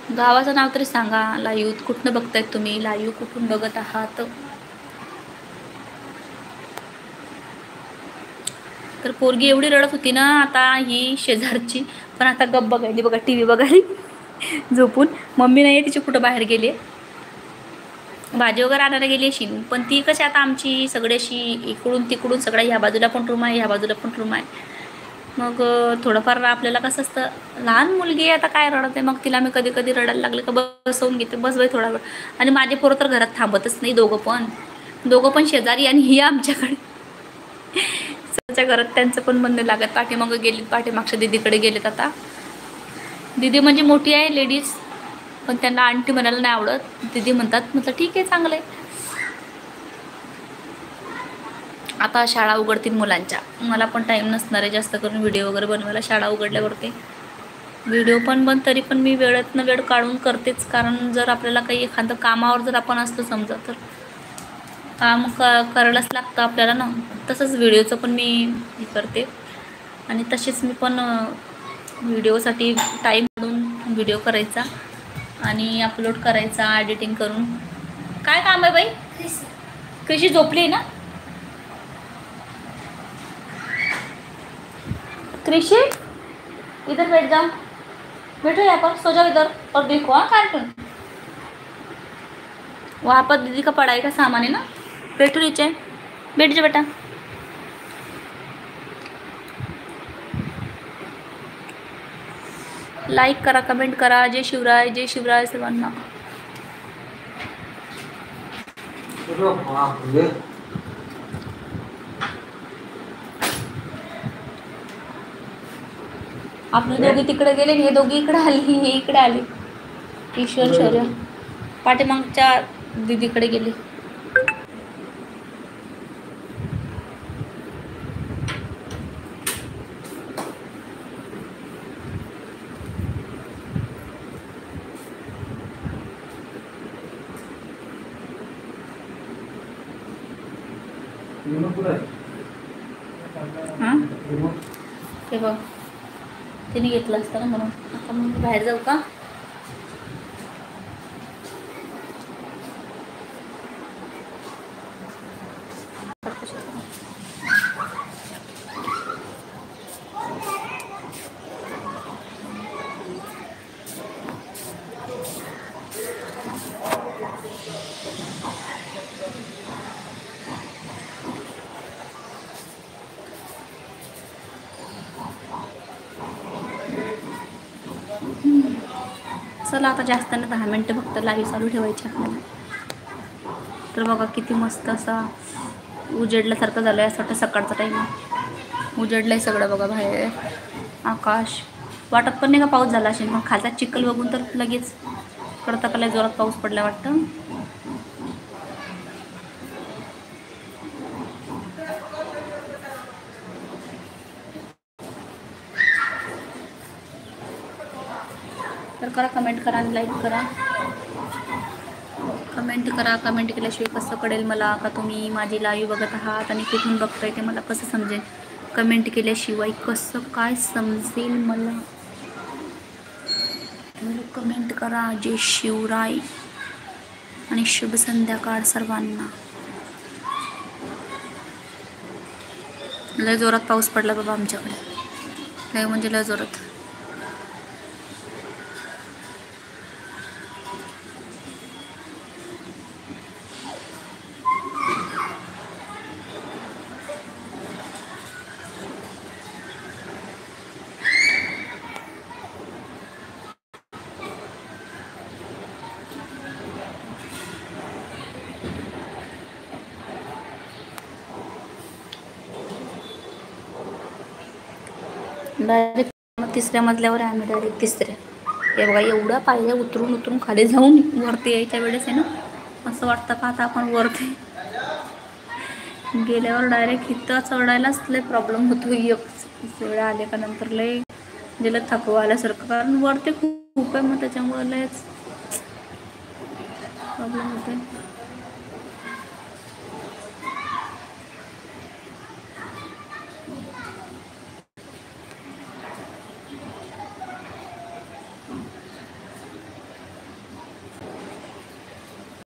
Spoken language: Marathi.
गावाचं नाव तरी सांगा. लाईव्ह कुठनं बघतायत तुम्ही? लाईव्ह कुठून बघत आहात? तर पोरगी एवढी रडत होती ना आता ही शेजारची, पण आता गप्प बघायली बघा, टी व्ही बघायली झोपून. मम्मी नाही तिची कुठं बाहेर गेली, भाजी वगैरे आणायला गेली अशी. पण ती कशी आता आमची सगळ्याशी इकडून तिकडून सगळ्या ह्या बाजूला पण रूम आहे, ह्या बाजूला पण रूम आहे. मग थोडंफार आपल्याला कसं असतं, लहान मुलगी आहे आता काय रडत आहे, मग तिला मी कधी कधी रडायला लागले का बसवून घेते, बस बाई थोडा वेळ. आणि माझे पोरं तर घरात थांबतच नाही, दोघं पण शेजारी आणि ही आमच्याकडे. त्यांच्या घरात त्यांचं पण मन नाही लागत. पाठीमागं गेलीत, पाठीमागच्या दीदीकडे गेलेत. आता दीदी म्हणजे मोठी आहे लेडीज, पण त्यांना आंटी म्हणायला नाही आवडत, दीदी म्हणतात. म्हटलं ठीक आहे, चांगलं आहे. आता शाळा उघडतील मुलांच्या, मला पण टाईम नसणार आहे जास्त करून व्हिडिओ वगैरे बनवायला शाळा उघडल्यावरती. व्हिडिओ पण तरी पण मी वेळेतनं वेळ काढून करतेच, कारण जर आपल्याला काही एखादं कामावर जर आपण असतो समजा, तर काम करायलाच लागतं आपल्याला ना. तसंच व्हिडिओचं पण मी हे करते, आणि तसेच मी पण व्हिडिओसाठी टाईम काढून व्हिडिओ करायचा आणि अपलोड करायचा एडिटिंग करून. काय काम आहे बाई? कशी झोपली आहे ना कृषि? इधर बैठ जाओ, बैठो यहाँ पर, सो जाओ इधर और देखो हाँ कार्टून। वहाँ पर दीदी का पढ़ाई का सामान है ना, बैठो नीचे, बैठ जाओ बेटा। लाईक करा, कमेंट करा, जय शिवराय, जय शिवराय सर्वांना. आपले दोघे तिकडे गेले, हे दोघे इकडे आली, हे इकडे आली. ईश्वर शौर्य पाठीमागच्या दीदीकडे गेले. हां ते बघ, तिने घेतलं असतं ना म्हणून. आता मग बाहेर जाऊ का? चला आता जास्त नाही, 10 मिनटं फक्त लाईव्ह चालू ठेवायची आपल्याला. तर बघा किती मस्त असा उजेडल्यासारखं झालं आहे, असं वाटतं सकाळचा टाईम आहे. उजेडलं आहे सगळं बघा, बाहेर आकाश. वाटत पण नाही का पाऊस झाला असेल, मग खालचा चिखल बघून तर लगेच कळतं का लय जोरात पाऊस पडला वाटतं. तर करा, कमेंट करा आणि लाईक करा. कमेंट करा, कमेंट केल्याशिवाय कसं कळेल मला का तुम्ही माझी लाईव्ह बघत आहात आणि कुठून बघताय ते मला कसं समजेल. कमेंट केल्याशिवाय कसं काय समजेल मला. कमेंट करा. जय शिवराय आणि शुभ संध्याकाळ सर्वांना. लय जोरात पाऊस पडला बाबा आमच्याकडे, लय म्हणजे लय जोरात. डायरेक्ट तिसऱ्या मजल्यावर आहे आम्ही, डायरेक्ट तिसऱ्या. हे बघा एवढ्या पायऱ्या उतरून उतरून खाली जाऊन वरती यायच्या वेळेस आहे ना, असं वाटतं का आता आपण वरती गेल्यावर डायरेक्ट इथं चढायलाच लय प्रॉब्लेम होतो. एक वेळा आले का नंतर लय म्हणजे थकवा आल्यासारखं, कारण वरती खूप आहे, मग त्याच्यामुळे लयच प्रॉब्लेम होते.